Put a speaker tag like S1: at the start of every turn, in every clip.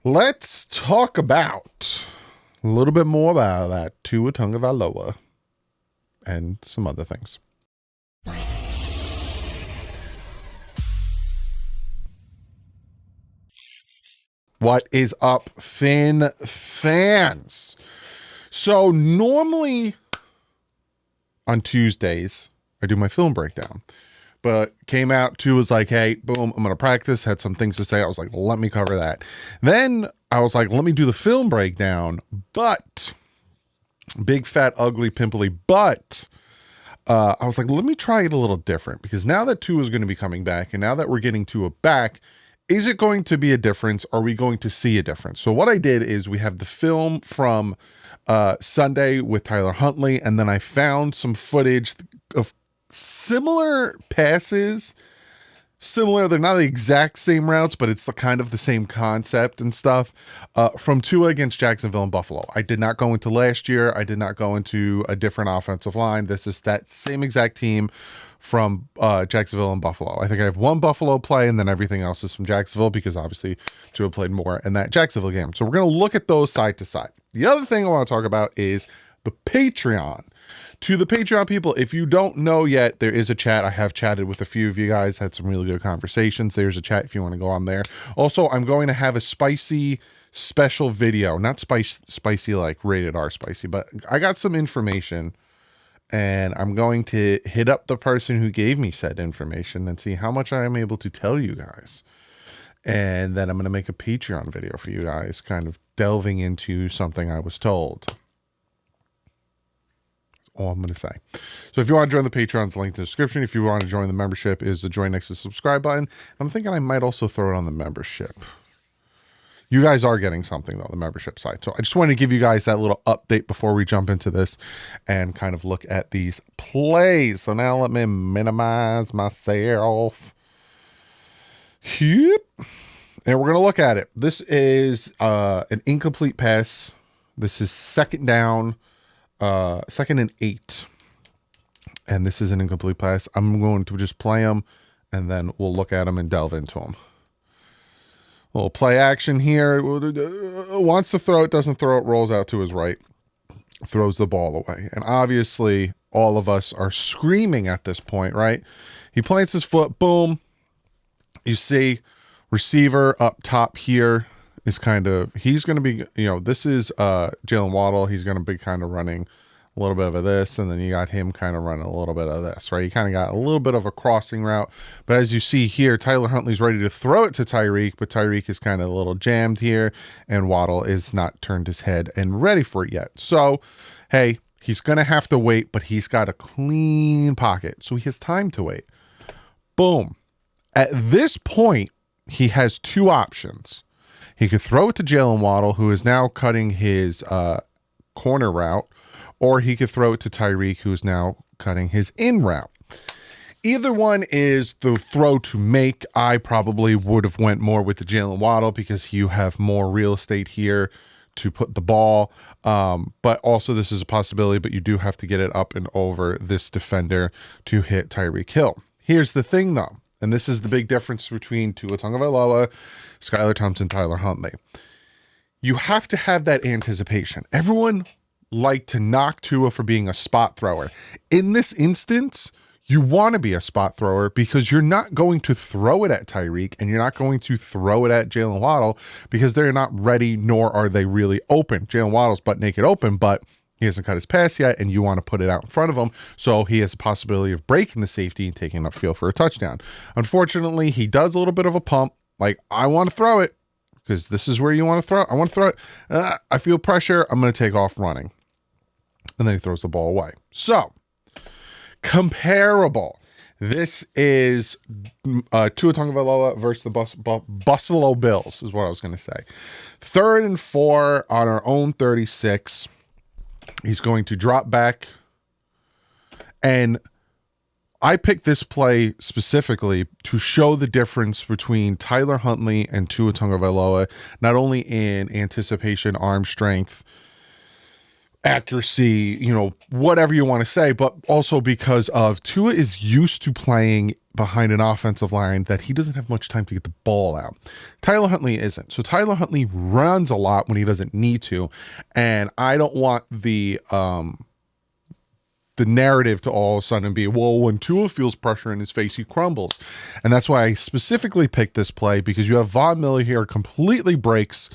S1: Let's talk about a little bit more about that Tua Tagovailoa and some other things. What is up, Finn fans? So normally on Tuesdays, I do my film breakdown. But came out, Tua was like, hey, boom, I'm going to practice. Had some things to say. I was like, let me cover that. Then I was like, let me do the film breakdown. But, big, fat, ugly, pimply, but I was like, let me try it a little different. Because now that Tua is going to be coming back, and now that we're getting Tua back, is it going to be a difference? Are we going to see a difference? So what I did is we have the film from Sunday with Tyler Huntley, and then I found some footage of similar passes. Similar, they're not the exact same routes, but it's the kind of the same concept and stuff from Tua against Jacksonville and Buffalo. I did not go into last year. I did not go into a different offensive line. This is that same exact team from Jacksonville and Buffalo. I think I have one Buffalo play, and then everything else is from Jacksonville because obviously Tua played more in that Jacksonville game. So we're going to look at those side to side. The other thing I want to talk about is the Patreon. To the Patreon people, if you don't know yet, there is a chat. I have chatted with a few of you guys, had some really good conversations. There's a chat if you want to go on there. Also, I'm going to have a spicy special video, not spicy like rated R spicy, but I got some information and I'm going to hit up the person who gave me said information and see how much I am able to tell you guys. And then I'm going to make a Patreon video for you guys, kind of delving into something I was told. All I'm going to say. So if you want to join the Patreon, it's linked in the description. If you want to join the membership, is the join next to the subscribe button. I'm thinking I might also throw it on the membership. You guys are getting something though, the membership side. So I just wanted to give you guys that little update before we jump into this and kind of look at these plays. So now let me minimize myself. Yep. And we're going to look at it. This is an incomplete pass. This is second down. Second and 8, and this is an incomplete pass. I'm going to just play them, and then we'll look at them and delve into them. A little play action here. Wants to throw it, doesn't throw it, rolls out to his right, throws the ball away. And obviously, all of us are screaming at this point, right? He plants his foot, boom. You see receiver up top here. Is kind of, he's going to be, this is Jalen Waddle. He's going to be kind of running a little bit of this, and then you got him kind of running a little bit of this, right? You kind of got a little bit of a crossing route, but as you see here, Tyler Huntley's ready to throw it to Tyreek, but Tyreek is kind of a little jammed here, and Waddle is not turned his head and ready for it yet. So, hey, he's going to have to wait, but he's got a clean pocket, so he has time to wait. Boom. At this point, he has two options. He could throw it to Jalen Waddle, who is now cutting his corner route, or he could throw it to Tyreek, who is now cutting his in route. Either one is the throw to make. I probably would have went more with the Jalen Waddle because you have more real estate here to put the ball. But also this is a possibility, but you do have to get it up and over this defender to hit Tyreek Hill. Here's the thing, though. And this is the big difference between Tua Tagovailoa, Skylar Thompson, Tyler Huntley. You have to have that anticipation. Everyone liked to knock Tua for being a spot thrower. In this instance, you want to be a spot thrower because you're not going to throw it at Tyreek and you're not going to throw it at Jalen Waddle because they're not ready, nor are they really open. Jalen Waddle's butt naked open, but he hasn't cut his pass yet, and you want to put it out in front of him, so he has a possibility of breaking the safety and taking upfield for a touchdown. Unfortunately, he does a little bit of a pump, like, I want to throw it, because this is where you want to throw it. I want to throw it. I feel pressure. I'm going to take off running. And then he throws the ball away. So, comparable. This is Tua Tagovailoa versus the Buffalo Bills, is what I was going to say. 3rd and 4 on our own 36. He's going to drop back, and I picked this play specifically to show the difference between Tyler Huntley and Tua Tagovailoa, not only in anticipation, arm strength, accuracy, whatever you want to say, but also because of Tua is used to playing behind an offensive line that he doesn't have much time to get the ball out. Tyler Huntley isn't. So Tyler Huntley runs a lot when he doesn't need to. And I don't want the narrative to all of a sudden be, well, when Tua feels pressure in his face, he crumbles. And that's why I specifically picked this play, because you have Von Miller here completely breaks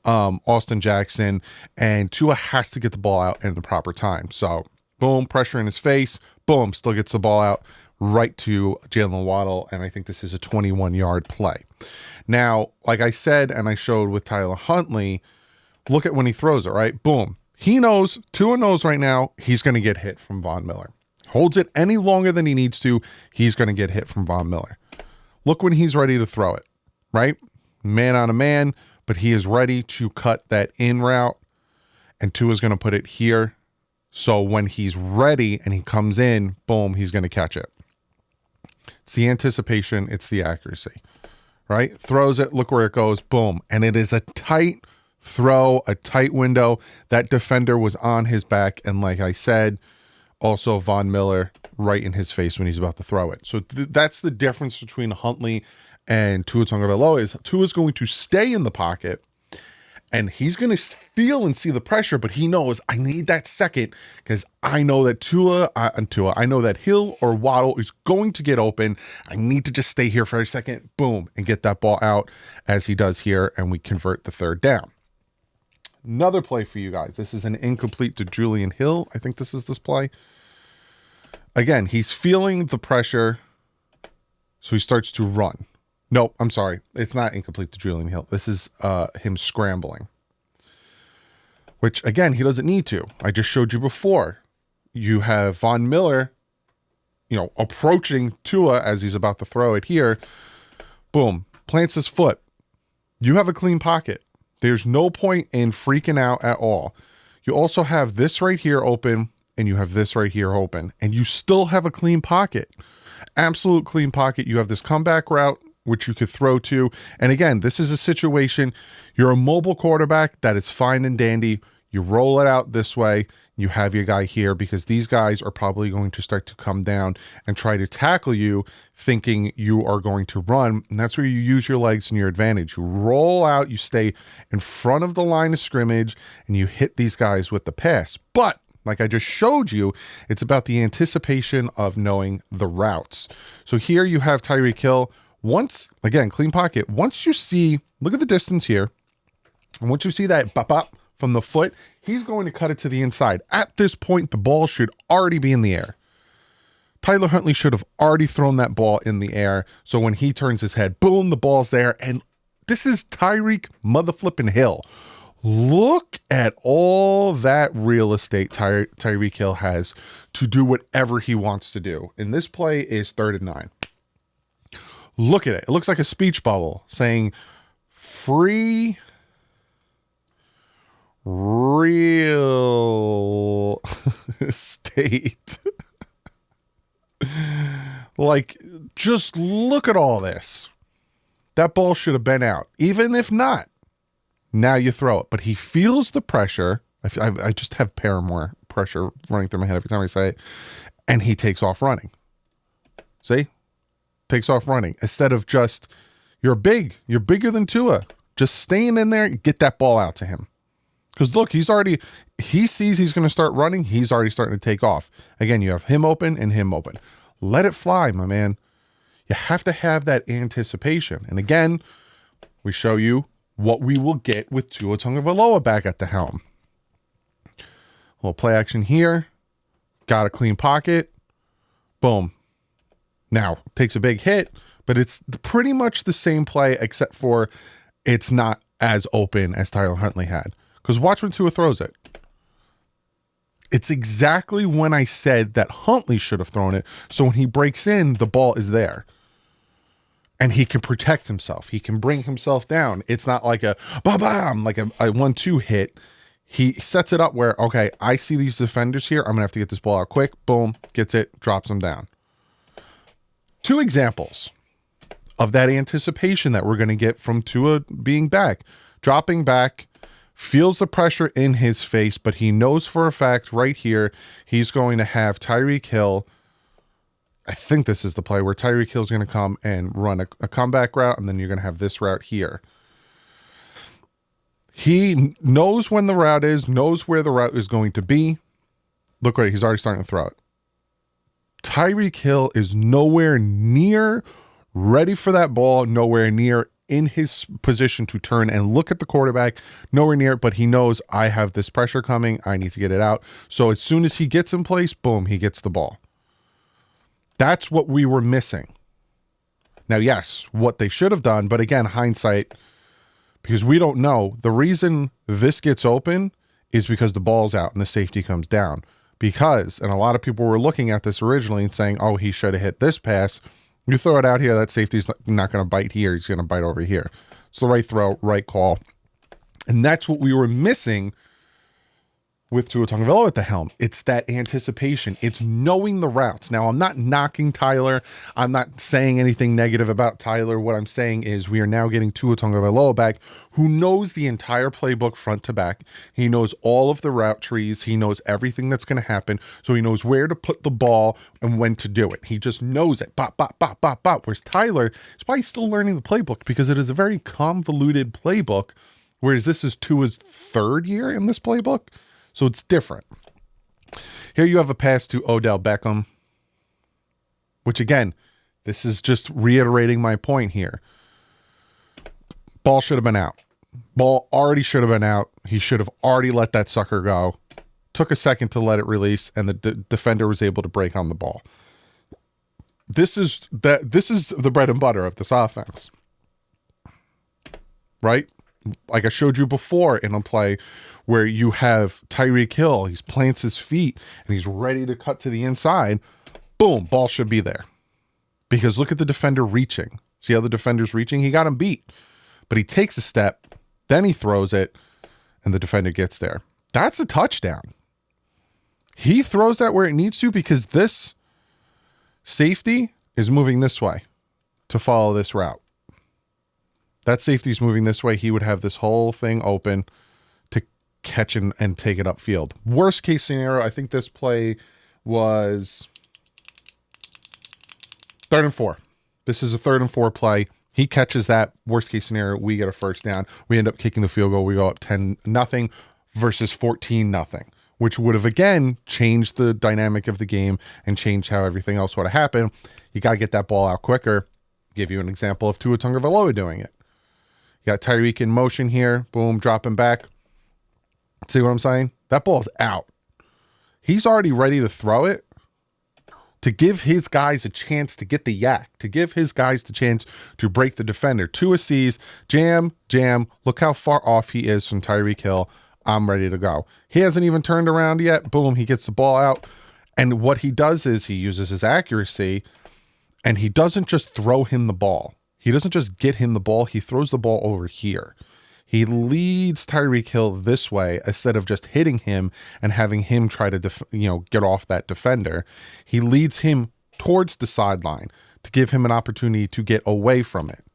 S1: Austin Jackson, and Tua has to get the ball out in the proper time. So boom, pressure in his face, boom, still gets the ball out right to Jalen Waddle, and I think this is a 21-yard play. Now, like I said, and I showed with Tyler Huntley, look at when he throws it, right? Boom. He knows, Tua knows right now, he's going to get hit from Von Miller. Holds it any longer than he needs to, he's going to get hit from Von Miller. Look when he's ready to throw it, right? Man on a man, but he is ready to cut that in route, and Tua's going to put it here. So when he's ready and he comes in, boom, he's going to catch it. It's the anticipation, it's the accuracy, right? Throws it, look where it goes, boom. And it is a tight throw, a tight window. That defender was on his back, and like I said, also Von Miller right in his face when he's about to throw it. So that's the difference between Huntley and Tua Tagovailoa. Is Tua's going to stay in the pocket, and he's going to feel and see the pressure, but he knows, I need that second, because I know that I know that Hill or Waddle is going to get open. I need to just stay here for a second, boom, and get that ball out as he does here, and we convert the third down. Another play for you guys. This is an incomplete to Julian Hill. I think this is this play. Again, he's feeling the pressure, so he starts to run. Nope, I'm sorry. It's not incomplete to Julian Hill. This is him scrambling, which, again, he doesn't need to. I just showed you before. You have Von Miller, approaching Tua as he's about to throw it here. Boom, plants his foot. You have a clean pocket. There's no point in freaking out at all. You also have this right here open, and you have this right here open, and you still have a clean pocket. Absolute clean pocket. You have this comeback route, which you could throw to. And again, this is a situation, you're a mobile quarterback, that is fine and dandy. You roll it out this way. You have your guy here, because these guys are probably going to start to come down and try to tackle you, thinking you are going to run. And that's where you use your legs and your advantage. You roll out, you stay in front of the line of scrimmage, and you hit these guys with the pass. But like I just showed you, it's about the anticipation of knowing the routes. So here you have Tyreek Hill. Once, again, clean pocket. Once you see, look at the distance here. And once you see that bop from the foot, he's going to cut it to the inside. At this point, the ball should already be in the air. Tyler Huntley should have already thrown that ball in the air. So when he turns his head, boom, the ball's there. And this is Tyreek motherflipping Hill. Look at all that real estate Tyreek Hill has to do whatever he wants to do. And this play is 3rd and 9. Look at it. It looks like a speech bubble saying free real estate. Like, just look at all this. That ball should have been out. Even if not, now you throw it. But he feels the pressure. I just have Paramore pressure running through my head every time I say it. And he takes off running. See? Takes off running. Instead of just, you're bigger than Tua. Just staying in there and get that ball out to him. Because look, he sees he's going to start running. He's already starting to take off. Again, you have him open and him open. Let it fly, my man. You have to have that anticipation. And again, we show you what we will get with Tua Tagovailoa back at the helm. A little play action here. Got a clean pocket. Boom. Now, takes a big hit, but it's pretty much the same play, except for it's not as open as Tyler Huntley had. Because watch when Tua throws it. It's exactly when I said that Huntley should have thrown it. So when he breaks in, the ball is there. And he can protect himself. He can bring himself down. It's not like a ba-bam, like a 1-2 hit. He sets it up where, okay, I see these defenders here. I'm going to have to get this ball out quick. Boom, gets it, drops him down. 2 examples of that anticipation that we're going to get from Tua being back. Dropping back, feels the pressure in his face, but he knows for a fact right here he's going to have Tyreek Hill I think this is the play where Tyreek Hill's going to come and run a comeback route, and then you're going to have this route here. He knows when the route is, knows where the route is going to be. Look right, he's already starting to throw it. Tyreek Hill is nowhere near ready for that ball, nowhere near in his position to turn and look at the quarterback, nowhere near, but he knows I have this pressure coming. I need to get it out. So as soon as he gets in place, boom, he gets the ball. That's what we were missing. Now, yes, what they should have done, but again, hindsight, because we don't know. The reason this gets open is because the ball's out and the safety comes down. Because, and a lot of people were looking at this originally and saying, oh, he should have hit this pass. You throw it out here, that safety's not going to bite here. He's going to bite over here. It's the right throw, right call. And that's what we were missing with Tua Tagovailoa at the helm. It's that anticipation. It's knowing the routes. Now, I'm not knocking Tyler. I'm not saying anything negative about Tyler. What I'm saying is we are now getting Tua Tagovailoa back, who knows the entire playbook front to back. He knows all of the route trees. He knows everything that's going to happen. So he knows where to put the ball and when to do it. He just knows it. Bop, bop, bop, bop, bop. Whereas Tyler is probably still learning the playbook because it is a very convoluted playbook, whereas this is Tua's third year in this playbook. So it's different. Here you have a pass to Odell Beckham, which again, this is just reiterating my point here. Ball should have been out. Ball already should have been out. He should have already let that sucker go. Took a second to let it release, and the defender was able to break on the ball. This is the bread and butter of this offense. Right? Like I showed you before in a play where you have Tyreek Hill, he plants his feet and he's ready to cut to the inside. Boom, ball should be there. Because look at the defender reaching. See how the defender's reaching? He got him beat. But he takes a step, then he throws it, and the defender gets there. That's a touchdown. He throws that where it needs to because this safety is moving this way to follow this route. That safety's moving this way. He would have this whole thing open to catch and take it upfield. Worst case scenario, I think this play was 3rd and 4. This is a 3rd and 4 play. He catches that. Worst case scenario, we get a first down. We end up kicking the field goal. We go up 10-0 versus 14-0, which would have, again, changed the dynamic of the game and changed how everything else would have happened. You got to get that ball out quicker. Give you an example of Tua Tagovailoa doing it. You got Tyreek in motion here. Boom, dropping back. See what I'm saying? That ball's out. He's already ready to throw it to give his guys a chance to get the yak, to give his guys the chance to break the defender. Tua sees, jam. Look how far off he is from Tyreek Hill. I'm ready to go. He hasn't even turned around yet. Boom, he gets the ball out. And what he does is he uses his accuracy, and he doesn't just throw him the ball. He doesn't just get him the ball. He throws the ball over here. He leads Tyreek Hill this way instead of just hitting him and having him try to get off that defender. He leads him towards the sideline to give him an opportunity to get away from it.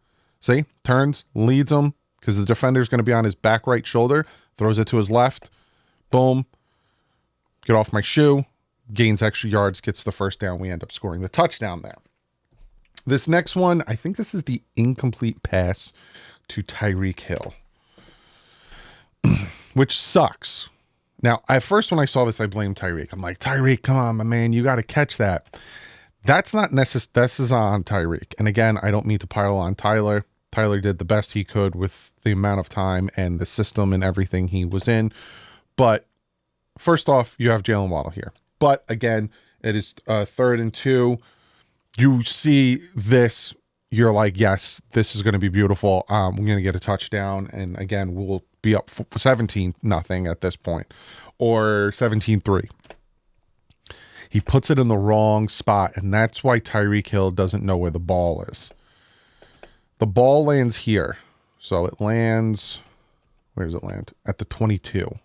S1: See? Turns, leads him because the defender's going to be on his back right shoulder, throws it to his left. Boom. Get off my shoe. Gains extra yards, gets the first down. We end up scoring the touchdown there. This next one, I think this is the incomplete pass to Tyreek Hill, which sucks. Now, at first when I saw this, I blamed Tyreek. I'm like, Tyreek, come on, my man, you got to catch that. That's not necessary. This is on Tyreek. And again, I don't mean to pile on Tyler. Tyler did the best he could with the amount of time and the system and everything he was in. But first off, you have Jalen Waddle here. But again, it is 3rd and 2. You see this, you're like, yes, this is going to be beautiful. We're going to get a touchdown. And again, we'll be up 17-0 at this point, or 17-3. He puts it in the wrong spot, and that's why Tyreek Hill doesn't know where the ball is. The ball lands here. So it lands, where does it land? At the 22,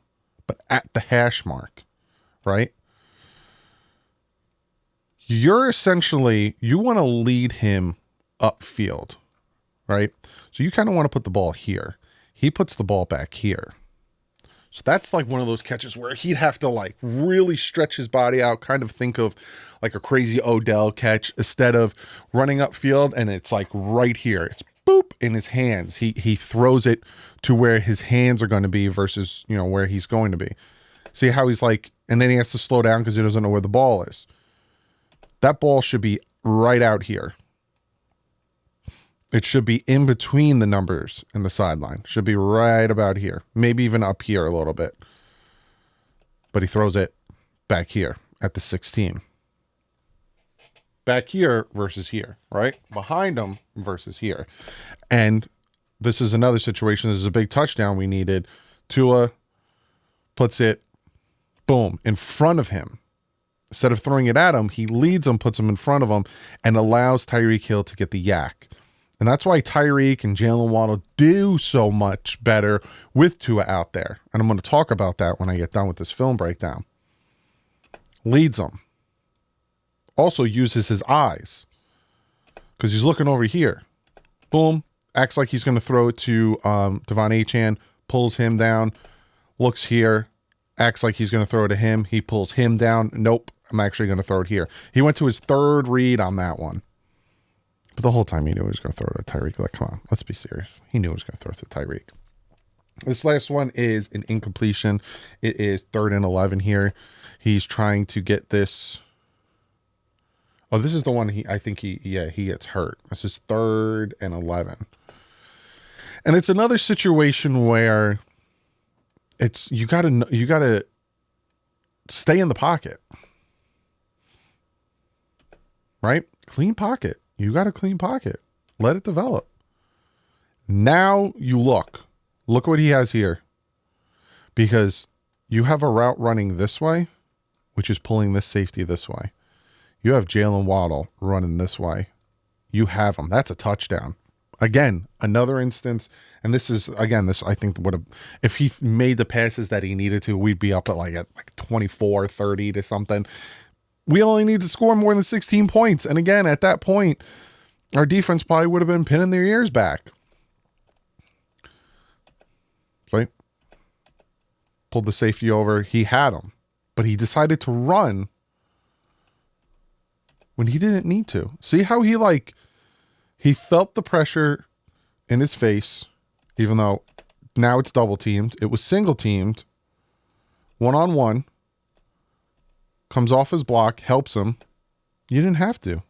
S1: but at the hash mark, right? You're essentially, you want to lead him upfield, right? So you kind of want to put the ball here. He puts the ball back here. So that's like one of those catches where he'd have to like really stretch his body out, kind of think of like a crazy Odell catch instead of running upfield and it's like right here. It's boop in his hands. He throws it to where his hands are going to be versus, you know, where he's going to be. See how he's like, and then he has to slow down because he doesn't know where the ball is. That ball should be right out here. It should be in between the numbers and the sideline. Should be right about here. Maybe even up here a little bit. But he throws it back here at the 16. Back here versus here, right? Behind him versus here. And this is another situation. This is a big touchdown we needed. Tua puts it, boom, in front of him. Instead of throwing it at him, he leads him, puts him in front of him, and allows Tyreek Hill to get the yak. And that's why Tyreek and Jalen Waddle do so much better with Tua out there. And I'm going to talk about that when I get done with this film breakdown. Leads them. Also uses his eyes. Because he's looking over here. Boom. Acts like he's going to throw it to Devon Achane. Pulls him down. Looks here. Acts like he's going to throw it to him. He pulls him down. Nope. I'm actually going to throw it here. He went to his third read on that one. But the whole time he knew he was going to throw it to Tyreek. Like, come on, let's be serious. He knew he was going to throw it to Tyreek. This last one is an incompletion. It is 3rd and 11 here. He's trying to get this. Oh, this is the one he gets hurt. This is 3rd and 11. And it's another situation where it's you gotta stay in the pocket. Right? Clean pocket. You got a clean pocket. Let it develop. Now you look. Look what he has here. Because you have a route running this way, which is pulling this safety this way. You have Jalen Waddle running this way. You have him. That's a touchdown. Again, another instance. And this is, again, this I think would have, if he made the passes that he needed to, we'd be up at 24, 30 to something. We only need to score more than 16 points. And again, at that point, our defense probably would have been pinning their ears back. See? Pulled the safety over. He had him. But he decided to run when he didn't need to. See how he felt the pressure in his face, even though now it's double teamed. It was single teamed. 1-on-1. Comes off his block, helps him. You didn't have to.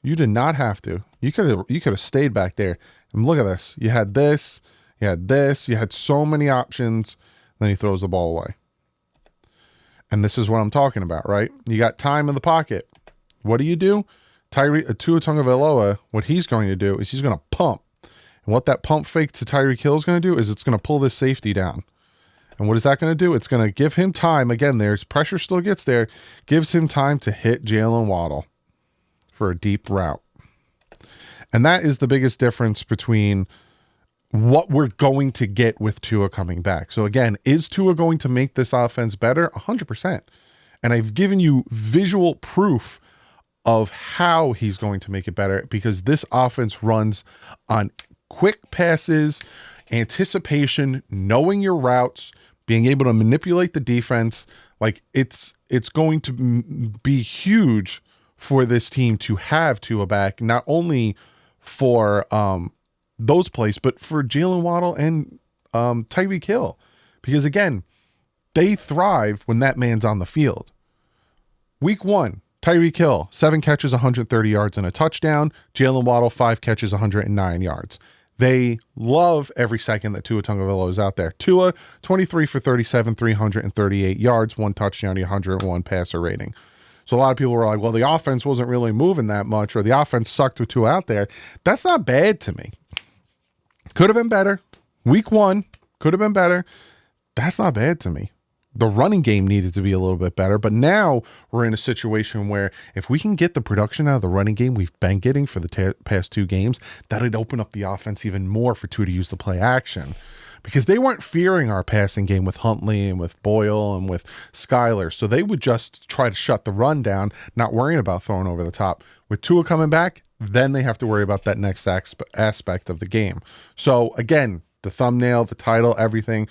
S1: You did not have to. You could have stayed back there. And look at this. You had this. You had this. You had so many options. Then he throws the ball away. And this is what I'm talking about, right? You got time in the pocket. What do? Tua Tagovailoa, what he's going to do is he's going to pump. And what that pump fake to Tyreek Hill is going to do is it's going to pull this safety down. And what is that going to do? It's going to give him time. Again, there's pressure still gets there. Gives him time to hit Jalen Waddle for a deep route. And that is the biggest difference between what we're going to get with Tua coming back. So again, is Tua going to make this offense better? 100%. And I've given you visual proof of how he's going to make it better because this offense runs on quick passes, anticipation, knowing your routes, being able to manipulate the defense. Like it's going to be huge for this team to have Tua back, not only for those plays, but for Jalen Waddle and Tyreek Hill. Because again, they thrive when that man's on the field. Week 1, Tyreek Hill, 7 catches, 130 yards and a touchdown. Jalen Waddle, 5 catches, 109 yards. They love every second that Tua Tagovailoa is out there. Tua, 23 for 37, 338 yards, 1 touchdown, 101 passer rating. So a lot of people were like, well, the offense wasn't really moving that much, or the offense sucked with Tua out there. That's not bad to me. Could have been better. Week 1, could have been better. That's not bad to me. The running game needed to be a little bit better, but now we're in a situation where if we can get the production out of the running game we've been getting for the past 2 games, that'd open up the offense even more for Tua to use the play action. Because they weren't fearing our passing game with Huntley and with Boyle and with Skyler, so they would just try to shut the run down, not worrying about throwing over the top. With Tua coming back, then they have to worry about that next aspect of the game. So again, the thumbnail, the title, everything.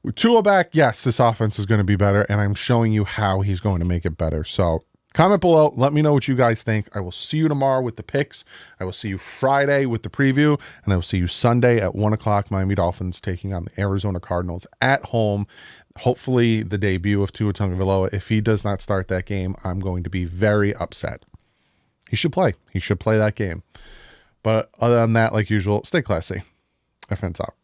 S1: With Tua back, yes, this offense is going to be better, and I'm showing you how he's going to make it better. So comment below. Let me know what you guys think. I will see you tomorrow with the picks. I will see you Friday with the preview, and I will see you Sunday at 1 o'clock. Miami Dolphins taking on the Arizona Cardinals at home. Hopefully the debut of Tua Tagovailoa. If he does not start that game, I'm going to be very upset. He should play. He should play that game. But other than that, like usual, stay classy. FN's out.